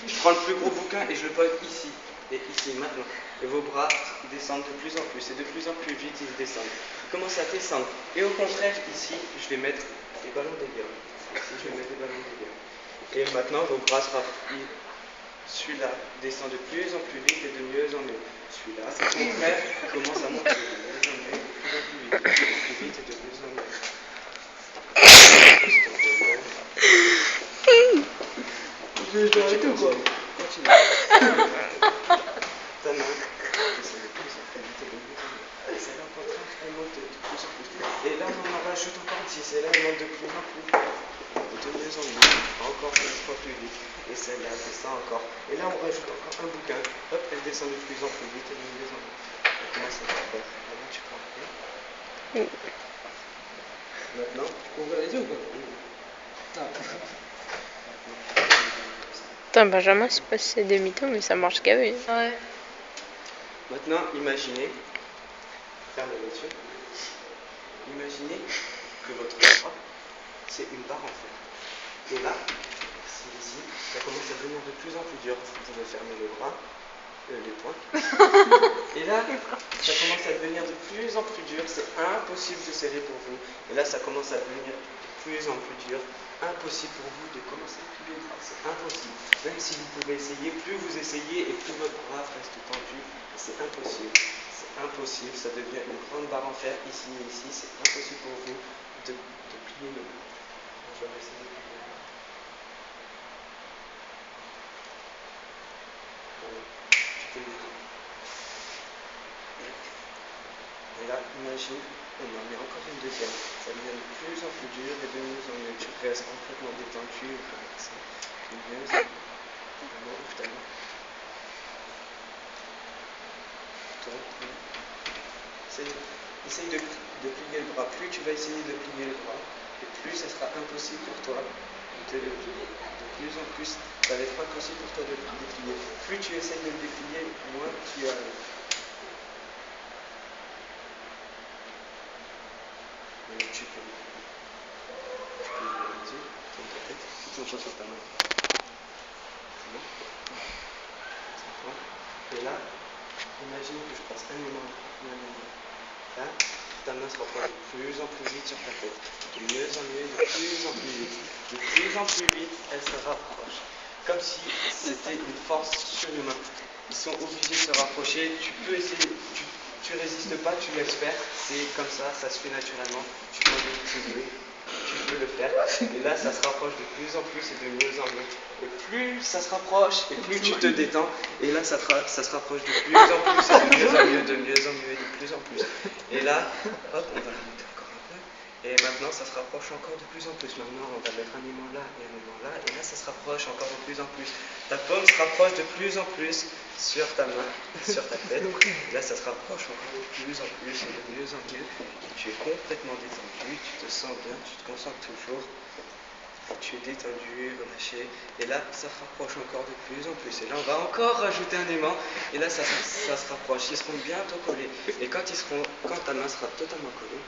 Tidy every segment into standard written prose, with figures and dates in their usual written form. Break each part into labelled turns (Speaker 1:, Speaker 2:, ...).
Speaker 1: Je prends le plus gros bouquin et je le pose ici. Et ici, maintenant. Et vos bras descendent de plus en plus. Et de plus en plus vite, ils descendent. Ils commencent à descendre. Et au contraire, ici, je vais mettre des ballons d'ailleurs. Ici, je vais mettre des ballons d'ailleurs. Et maintenant, vos bras se rapprochent. Celui-là descend de plus en plus vite et de mieux en mieux. Celui-là, au contraire, commence à monter de mieux en mieux, de plus en plus vite. De plus vite et de plus en mieux. Je vais arrêter ou quoi? Continue. Ta main descend de plus en plus vite et de mieux en mieux. Et celle-là, au contraire, elle monte de plus en plus. Et là, on en rajoute encore 10. Et là, elle monte de plus en plus vite. De mieux en mieux. Encore 10 fois plus vite. Et celle-là descend encore. Et là, on rajoute encore un bouquin. Hop, elle descend de plus en plus vite et de mieux en mieux. Et comment ça va faire? Maintenant, tu prends rien. Maintenant, tu peux ouvrir les yeux ou quoi? Ah.
Speaker 2: Putain, Benjamin, c'est pas si c'est demi-temps, mais ça marche qu'avec.
Speaker 3: Ouais.
Speaker 1: Maintenant, imaginez, fermez les yeux, imaginez que votre bras, c'est une barre en fer. Et là, ici, ça commence à devenir de plus en plus dur. Vous pouvez fermer les bras, les poings. Et là, ça commence à devenir de plus en plus dur. C'est impossible de serrer pour vous. Et là, ça commence à devenir de plus en plus dur. Impossible pour vous de commencer à plier le bras. C'est impossible. Même si vous pouvez essayer, plus vous essayez et plus votre bras reste tendu. C'est impossible. C'est impossible. Ça devient une grande barre en fer ici et ici. C'est impossible pour vous de plier le bras. Je vais essayer de plier le bras. Tu peux le détendre. Et là, imagine, on en met encore une deuxième. Ça devient de plus en plus dur et de mieux en mieux. Tu restes complètement détendu et relaxé. De mieux en mieux. Vraiment, ouvre ta main. Essaye de plier le bras. Plus tu vas essayer de plier le bras, et plus ça sera impossible pour toi de le plier. De plus en plus, ça va être impossible pour toi de le déplier. Plus tu essayes de le déplier, moins tu arrives. Maintenant, tu peux ouvrir les yeux, tourne ta tête, concentre sur ta main. C'est bon? C'est bon? Et là, imagine que je passe un moment. Là, ta main se rapproche de plus en plus vite sur ta tête. De mieux en mieux, de plus en plus vite. De plus en plus vite, elle se rapproche. Comme si c'était une force surhumaine. Ils sont obligés de se rapprocher. Tu peux essayer, tu résistes pas, tu laisses faire. C'est comme ça se fait naturellement. Tu prends des petits bruits, tu peux le faire. Et là, ça se rapproche de plus en plus et de mieux en mieux. Et plus ça se rapproche, et plus tu te détends. Et là, ça se rapproche de plus en plus et de mieux en mieux, de mieux en mieux et de plus en plus. Et là, hop, on va la monter encore un peu. Et maintenant, ça se rapproche encore de plus en plus. Maintenant, on va mettre un aimant là et un aimant là. Et là, ça se rapproche encore de plus en plus. Ta paume se rapproche de plus en plus sur ta main, sur ta tête. Et là, ça se rapproche encore de plus en plus et de mieux en mieux. Et tu es complètement détendu, tu te sens bien, tu te concentres toujours. Tu es détendu, relâché. Et là, ça se rapproche encore de plus en plus. Et là, on va encore rajouter un aimant. Et là, ça se rapproche. Ils seront bientôt collés. Et quand ta main sera totalement collée,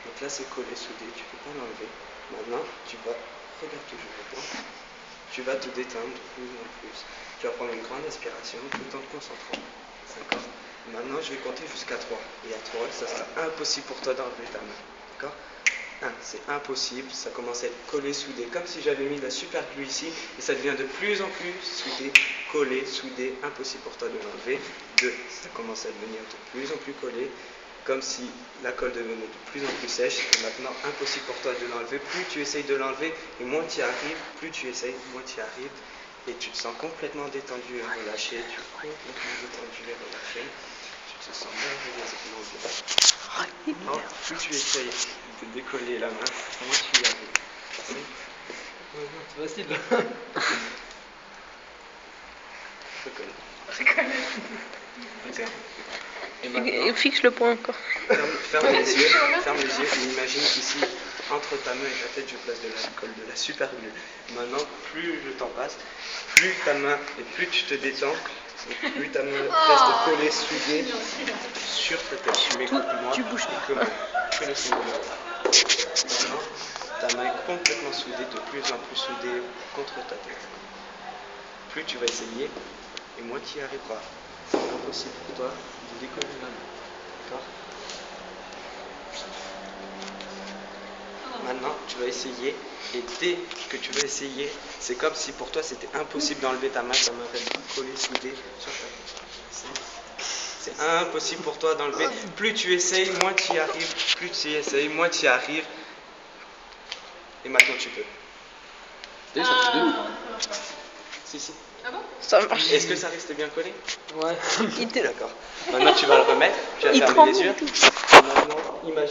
Speaker 1: donc là, c'est collé, soudé. Tu ne peux pas l'enlever. Maintenant, regarde toujours le temps. Tu vas te détendre de plus en plus. Tu vas prendre une grande aspiration tout en te concentrant. D'accord? Maintenant, je vais compter jusqu'à 3. Et à 3, ça sera impossible pour toi d'enlever ta main. D'accord? 1, c'est impossible, ça commence à être collé, soudé, comme si j'avais mis de la super glue ici, et ça devient de plus en plus soudé, collé, soudé, impossible pour toi de l'enlever. 2, ça commence à devenir de plus en plus collé, comme si la colle devenait de plus en plus sèche, et maintenant impossible pour toi de l'enlever. Plus tu essayes de l'enlever, et moins tu y arrives, plus tu essayes, moins tu y arrives, et tu te sens complètement détendu et relâché, tu es complètement détendu et relâché. Tu te sens merveilleusement bien. Non, plus tu essayes de décoller la main, moins tu y arrives.
Speaker 4: C'est facile là.
Speaker 1: Reconnais. Et maintenant,
Speaker 2: Fixe le point encore.
Speaker 1: ferme les yeux et imagine qu'ici, entre ta main et ta tête, je place de l'alcool, de la super glue. Maintenant, plus le temps passe, plus ta main et plus tu te détends, et plus ta main reste collée, soudée sur ta tête. Tu m'écoutes moi,
Speaker 2: tu bouges.
Speaker 1: que le son de maintenant, ta main est complètement soudée, de plus en plus soudée contre ta tête. Plus tu vas essayer, et moins tu y arriveras. C'est impossible pour toi de décoller la main. D'accord? Maintenant, tu vas essayer, et dès que tu vas essayer, c'est comme si pour toi c'était impossible d'enlever ta main reste collée, soudée sur ta tête. C'est impossible pour toi d'enlever. Plus tu essayes, moins tu y arrives. Plus tu y essayes, moins tu y arrives. Et maintenant tu peux.
Speaker 4: Déjà, ça fait 2 minutes.
Speaker 1: Si.
Speaker 3: Ah bon?
Speaker 2: Ça marche.
Speaker 1: Est-ce que ça reste bien collé?
Speaker 4: Ouais.
Speaker 2: Il te-
Speaker 1: D'accord. Maintenant tu vas le remettre. Tu vas
Speaker 2: Il
Speaker 1: fermer
Speaker 2: tremble
Speaker 1: les yeux.
Speaker 2: et tout.
Speaker 1: Et maintenant, imagine.